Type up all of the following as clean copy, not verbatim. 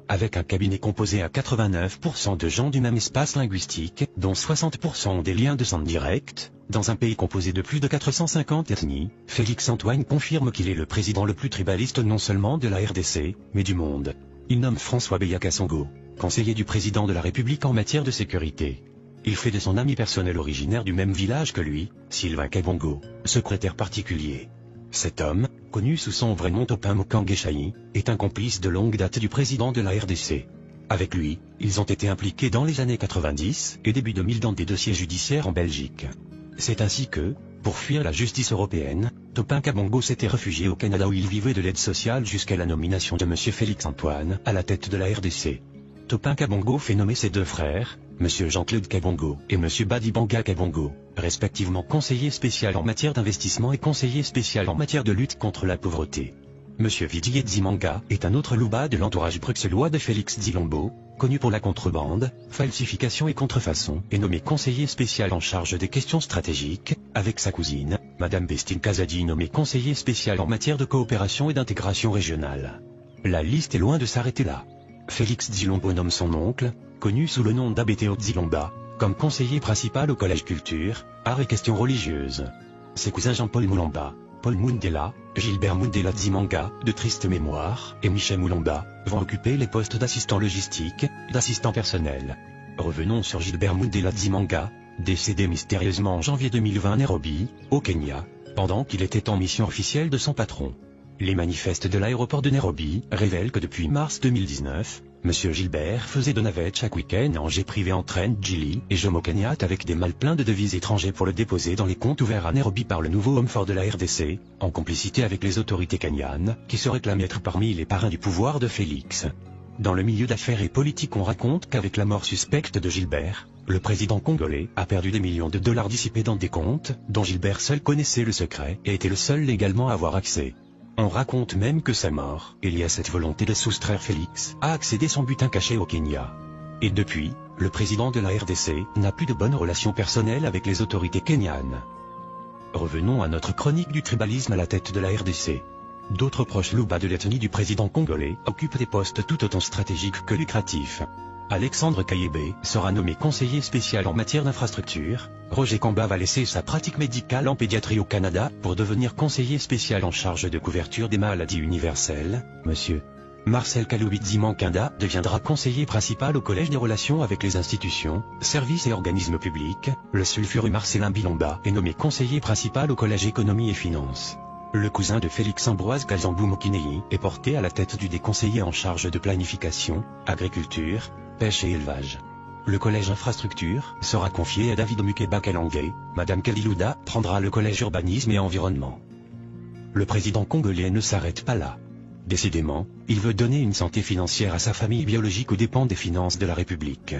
avec un cabinet composé à 89% de gens du même espace linguistique, dont 60% ont des liens de sang directs, dans un pays composé de plus de 450 ethnies, Félix-Antoine confirme qu'il est le président le plus tribaliste non seulement de la RDC, mais du monde. Il nomme François Beya-Kassongo, conseiller du président de la République en matière de sécurité. Il fait de son ami personnel originaire du même village que lui, Sylvain Kabongo, secrétaire particulier. Cet homme, connu sous son vrai nom Topin Mokange-Chayi, est un complice de longue date du président de la RDC. Avec lui, ils ont été impliqués dans les années 90 et début 2000 dans des dossiers judiciaires en Belgique. C'est ainsi que, pour fuir la justice européenne, Topin Kabongo s'était réfugié au Canada où il vivait de l'aide sociale jusqu'à la nomination de M. Félix-Antoine à la tête de la RDC. Topin Kabongo fait nommer ses deux frères, M. Jean-Claude Kabongo et M. Badibanga Kabongo, respectivement conseiller spécial en matière d'investissement et conseiller spécial en matière de lutte contre la pauvreté. M. Vidier Dzimanga est un autre louba de l'entourage bruxellois de Félix Dzilombo, connu pour la contrebande, falsification et contrefaçon, et nommé conseiller spécial en charge des questions stratégiques, avec sa cousine, Mme Bestine Kazadi nommée conseiller spécial en matière de coopération et d'intégration régionale. La liste est loin de s'arrêter là. Félix Dzilombo nomme son oncle, connu sous le nom d'Abeteo Dzilomba, comme conseiller principal au Collège Culture, Arts et Questions Religieuses. Ses cousins Jean-Paul Moulamba, Paul Mundela, Gilbert Mundela Dzimanga, de triste mémoire, et Michel Moulamba, vont occuper les postes d'assistant logistique, d'assistant personnel. Revenons sur Gilbert Mundela Dzimanga, décédé mystérieusement en janvier 2020 à Nairobi, au Kenya, pendant qu'il était en mission officielle de son patron. Les manifestes de l'aéroport de Nairobi révèlent que depuis mars 2019, M. Gilbert faisait de navettes chaque week-end en jet privé en train Gili et Jomo Kenyatta avec des malles pleins de devises étrangères pour le déposer dans les comptes ouverts à Nairobi par le nouveau homme fort de la RDC, en complicité avec les autorités kenyanes, qui se réclament être parmi les parrains du pouvoir de Félix. Dans le milieu d'affaires et politique, on raconte qu'avec la mort suspecte de Gilbert, le président congolais a perdu des millions de dollars dissipés dans des comptes, dont Gilbert seul connaissait le secret et était le seul légalement à avoir accès. On raconte même que sa mort est liée à cette volonté de soustraire Félix à accéder son butin caché au Kenya. Et depuis, le président de la RDC n'a plus de bonnes relations personnelles avec les autorités kenyanes. Revenons à notre chronique du tribalisme à la tête de la RDC. D'autres proches louba de l'ethnie du président congolais occupent des postes tout autant stratégiques que lucratifs. Alexandre Kayebé sera nommé conseiller spécial en matière d'infrastructure. Roger Kamba va laisser sa pratique médicale en pédiatrie au Canada pour devenir conseiller spécial en charge de couverture des maladies universelles. Monsieur Marcel Kaloubi Mankanda deviendra conseiller principal au Collège des relations avec les institutions, services et organismes publics. Le sulfureux Marcellin Bilomba est nommé conseiller principal au Collège économie et finances. Le cousin de Félix Ambroise Kazambou Mokinei est porté à la tête du déconseiller en charge de planification, agriculture, pêche et élevage. Le collège infrastructure sera confié à David Mukeba Kalangé. Madame Kalilouda prendra le collège urbanisme et environnement. Le président congolais ne s'arrête pas là. Décidément, il veut donner une santé financière à sa famille biologique aux dépens des finances de la République.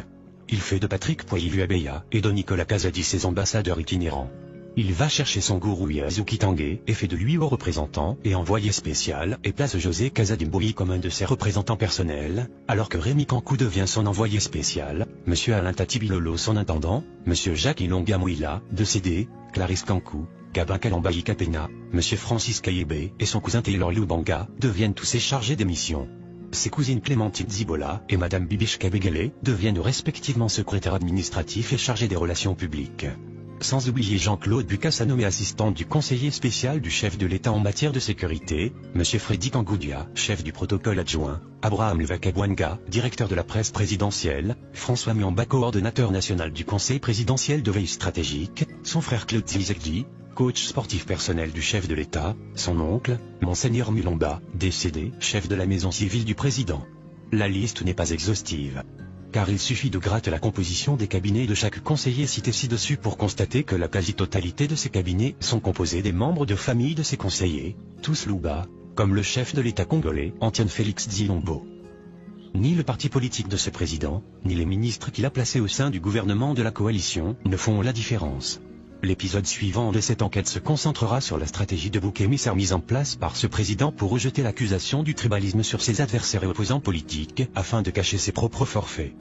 Il fait de Patrick Poilu-Abeya et de Nicolas Kazadi ses ambassadeurs itinérants. Il va chercher son gourou Yazuki Tanguay et fait de lui haut représentant et envoyé spécial et place José Kazadimboui comme un de ses représentants personnels, alors que Rémi Kankou devient son envoyé spécial, M. Alain Tatibilolo son intendant, M. Jacques Ilonga Mouila, décédé, Clarisse Kankou, Gabin Kalambayi Kapena, M. Francis Kayebé et son cousin Taylor Lubanga deviennent tous ses chargés des missions. Ses cousines Clémentine Zibola et Mme Bibiche Kabegele deviennent respectivement secrétaires administratifs et chargés des relations publiques. Sans oublier Jean-Claude Bukassa nommé assistant du conseiller spécial du chef de l'État en matière de sécurité, M. Freddy Kangoudia, chef du protocole adjoint, Abraham Luvakabwanga, directeur de la presse présidentielle, François Miamba coordonnateur national du conseil présidentiel de veille stratégique, son frère Claude Zizekji, coach sportif personnel du chef de l'État, son oncle, Monseigneur Mulomba, décédé, chef de la maison civile du président. La liste n'est pas exhaustive. Car il suffit de gratter la composition des cabinets de chaque conseiller cité ci-dessus pour constater que la quasi-totalité de ces cabinets sont composés des membres de famille de ces conseillers, tous louba, comme le chef de l'État congolais, Antoine Félix Dzilombo. Ni le parti politique de ce président, ni les ministres qu'il a placés au sein du gouvernement de la coalition ne font la différence. L'épisode suivant de cette enquête se concentrera sur la stratégie de bouc émissaire mise en place par ce président pour rejeter l'accusation du tribalisme sur ses adversaires et opposants politiques afin de cacher ses propres forfaits.